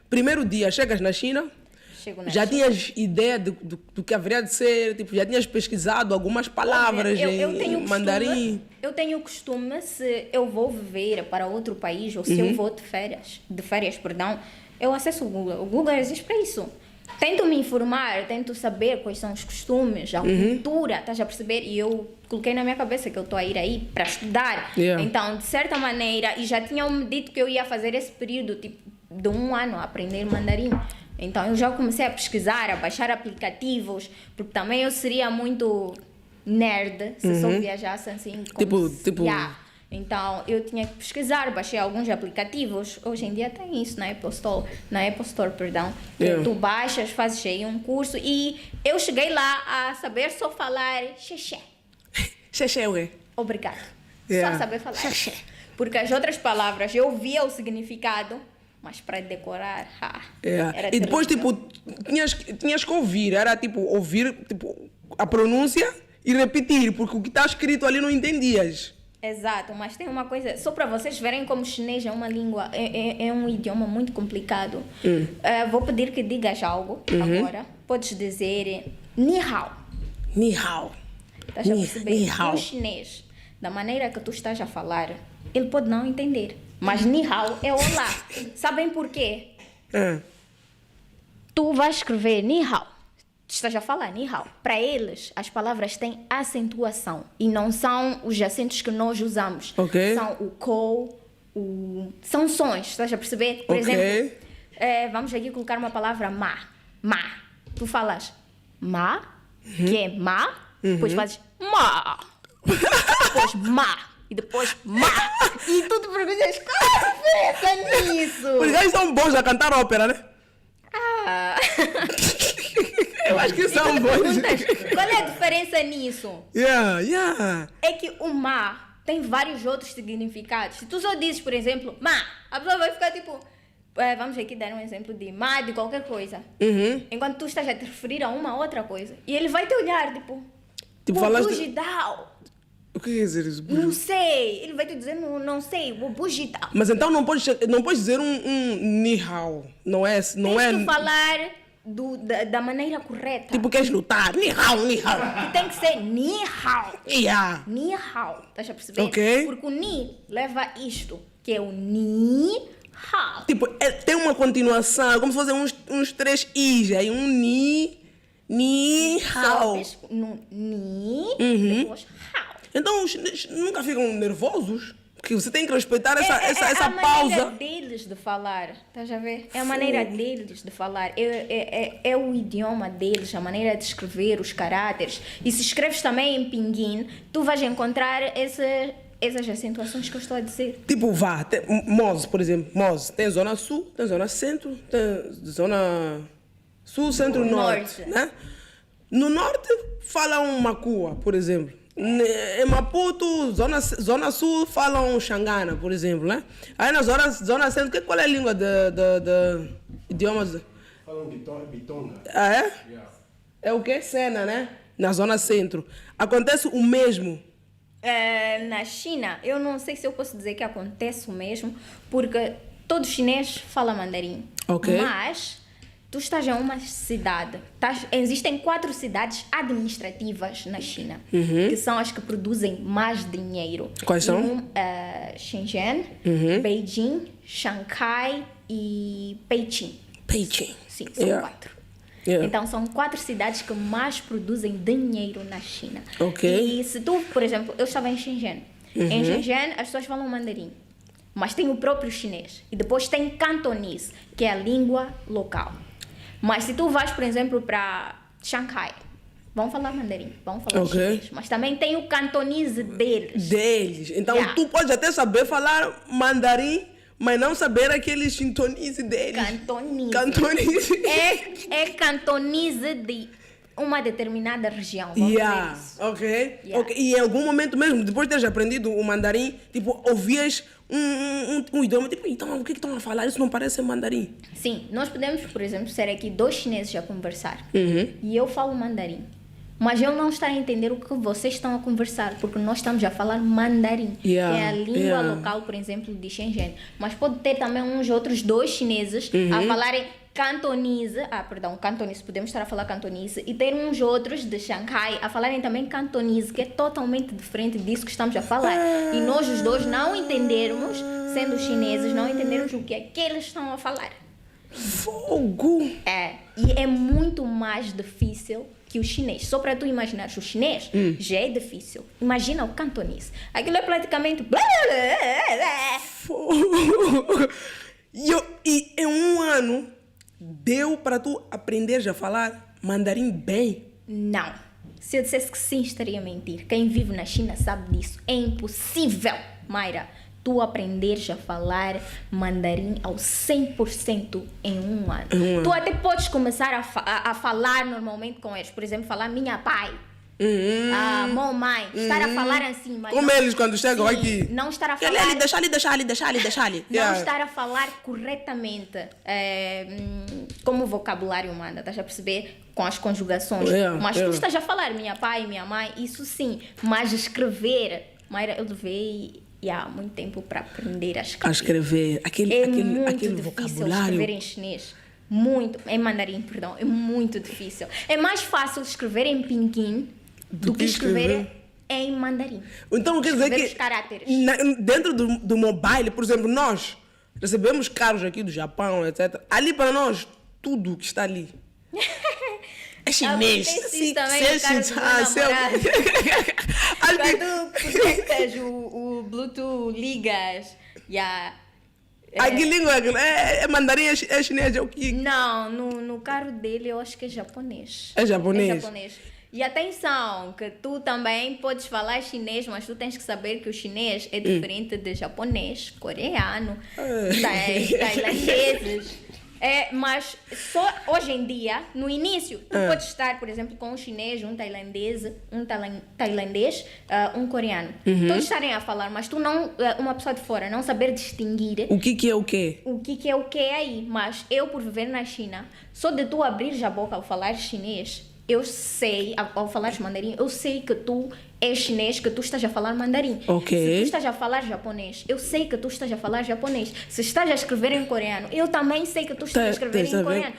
primeiro dia, chegas na China, Chego na já China. tinhas ideia do que haveria de ser, tipo, já tinhas pesquisado algumas palavras eu em tenho mandarim. costume, eu tenho costume, se eu vou viver para outro país ou se eu vou de férias, perdão, eu acesso o Google. O Google existe para isso. Tento me informar, tento saber quais são os costumes, a cultura, estás a perceber? E eu coloquei na minha cabeça que eu estou a ir aí para estudar. Yeah. Então, de certa maneira, e já tinham-me dito que eu ia fazer esse período, tipo, de 1 ano a aprender mandarim. Então, eu já comecei a pesquisar, a baixar aplicativos, porque também eu seria muito nerd se só viajasse assim. Tipo- Yeah. Então, eu tinha que pesquisar, baixei alguns aplicativos. Hoje em dia tem isso na Apple Store, perdão. Que Yeah. tu baixas, fazes aí um curso e eu cheguei lá a saber só falar xexé. Xexé, ué. Obrigado. Yeah. Só saber falar. Xexé. Porque as outras palavras eu via o significado, mas para decorar, era E depois, terrível. tipo, tinhas que ouvir. Era, tipo, ouvir tipo, a pronúncia e repetir, porque o que está escrito ali não entendias. Exato, mas tem uma coisa, só para vocês verem como chinês é uma língua, é um idioma muito complicado. Vou pedir que digas algo agora. Podes dizer ni hao. Ni hao. Estás a perceber? Ni hao. Um chinês, da maneira que tu estás a falar, ele pode não entender. Mas ni hao é olá. Sabem porquê? Ah, Tu vais escrever ni hao. Estás a falar ni hao. Para eles, as palavras têm acentuação e não são os acentos que nós usamos. Ok. São o ko, são sons, estás a perceber? Por Ok. exemplo, vamos aqui colocar uma palavra ma. Ma. Tu falas ma, que é ma, depois fazes ma. Depois ma. E depois ma. E tu te perguntas, qual é a diferença nisso? os gajos são bons a cantar ópera, né? Ah. Eu acho que são bons. Perguntas, qual é a diferença nisso? Yeah. É que o ma tem vários outros significados. Se tu só dizes, por exemplo, ma, a pessoa vai ficar tipo... vamos aqui dar um exemplo de ma de qualquer coisa. Enquanto tu estás a te referir a uma outra coisa. E ele vai te olhar, tipo... Tipo, falaste... bugidal. O que quer dizer isso? Não sei. Ele vai te dizer, não sei, o bugidal. Mas então não podes dizer um ni hao. Não é... Tens que falar da maneira correta. Tipo, queres lutar? Ni hao, ni hao. Que tem que ser ni hao. Yeah. Ni hao. Estás a perceber? Ok. Porque o ni leva isto, que é o ni hao. Tipo, tem uma continuação, como se fossem uns 3 i's. Aí um ni hao. Sobes no ni, depois hao. Então os chineses nunca ficam nervosos? Porque você tem que respeitar essa a pausa. maneira deles de falar, estás a ver? É a maneira deles de falar, é o idioma deles, a maneira de escrever, os caráteres. E se escreves também em pinguim, tu vais encontrar essas acentuações que eu estou a dizer. Tipo, Moz, por exemplo. Moz, tem zona sul, tem zona centro, tem zona sul, centro, norte. Né? No norte, falam Macua, por exemplo. Em Maputo, zona sul, falam Xangana, por exemplo, né? Aí na zona centro, qual é a língua de idiomas? Falam bitonga. Ah, é? Yeah. É o que? Sena, né? Na zona centro. Acontece o mesmo. Na China, eu não sei se eu posso dizer que acontece o mesmo, porque todo chinês fala mandarim. Ok. Mas tu estás em uma cidade, existem 4 cidades administrativas na China, que são as que produzem mais dinheiro. Quais são? Shenzhen, Beijing, Xangai e Pequim. Beijing. Sim, são 4. Yeah. Então, são 4 cidades que mais produzem dinheiro na China. Ok. E se tu, por exemplo, eu estava em Shenzhen. Em Shenzhen, as pessoas falam mandarim. Mas tem o próprio chinês. E depois tem cantonês, que é a língua local. Mas se tu vais, por exemplo, para Xangai, vão falar mandarim, vão falar chinês. Mas também tem o cantonês deles. Então, Yeah. tu pode até saber falar mandarim, mas não saber aquele cantonese deles. Cantonese. É cantonês de uma determinada região, vamos dizer isso. Ok. Yeah. Ok. E em algum momento mesmo, depois de teres aprendido o mandarim, tipo, ouvias um idioma, tipo, então o que estão a falar? Isso não parece mandarim. Sim, nós podemos, por exemplo, ser aqui 2 chineses a conversar. E eu falo mandarim. mas eu não estou a entender o que vocês estão a conversar, porque nós estamos a falar mandarim, que é a língua local, por exemplo, de Shenzhen. Mas pode ter também uns outros 2 chineses a falarem cantonese, cantonese, podemos estar a falar cantonese, e ter uns outros de Xangai a falarem também cantonese, que é totalmente diferente disso que estamos a falar. E nós os dois não entendermos, sendo chineses, não entendermos o que é que eles estão a falar. Fogo! E é muito mais difícil que o chinês. Só para tu imaginares, o chinês já é difícil. Imagina o cantonês. Aquilo é praticamente... Fogo! E em um ano, deu para tu aprenderes a falar mandarim bem? Não. Se eu dissesse que sim, estaria a mentir. Quem vive na China sabe disso. É impossível, Mayra, tu aprenderes a falar mandarim ao 100% em um ano. Tu até podes começar a falar normalmente com eles. Por exemplo, falar minha pai, mamãe. Estar a falar assim. Mas como eles quando chegam aqui. Não estar a falar... Deixa ali. Não estar a falar corretamente, como o vocabulário manda, estás a perceber? Com as conjugações. Mas tu estás a falar minha pai, minha mãe, isso sim. Mas escrever, Mayra, eu levei há muito tempo para aprender a escrever. Aquele difícil vocabulário. escrever em chinês. Em mandarim, perdão. É muito difícil. É mais fácil escrever em pinyin do que escrever em mandarim. Então quer dizer escrever que os caracteres. dentro do mobile, por exemplo, nós recebemos carros aqui do Japão, etc. Ali para nós, tudo que está ali é chinês. Quando conectas o Bluetooth, ligas que língua é mandarim, é chinês, é o que? Não, no carro dele eu acho que é japonês. É japonês? É japonês. E atenção, que tu também podes falar chinês, mas tu tens que saber que o chinês é diferente de japonês, coreano, tailandeses. Mas só hoje em dia, no início, tu podes estar, por exemplo, com um chinês, um tailandês, um coreano. Todos estarem a falar, mas tu não, uma pessoa de fora, não saber distinguir o que é o quê? O que é o que aí. Mas eu, por viver na China, só de tu abrir a boca ao falar chinês, eu sei, ao falar mandarim, eu sei que tu és chinês, que tu estás a falar mandarim. Ok. Se tu estás a falar japonês, eu sei que tu estás a falar japonês. Se estás a escrever em coreano, eu também sei que tu estás a escrever em coreano.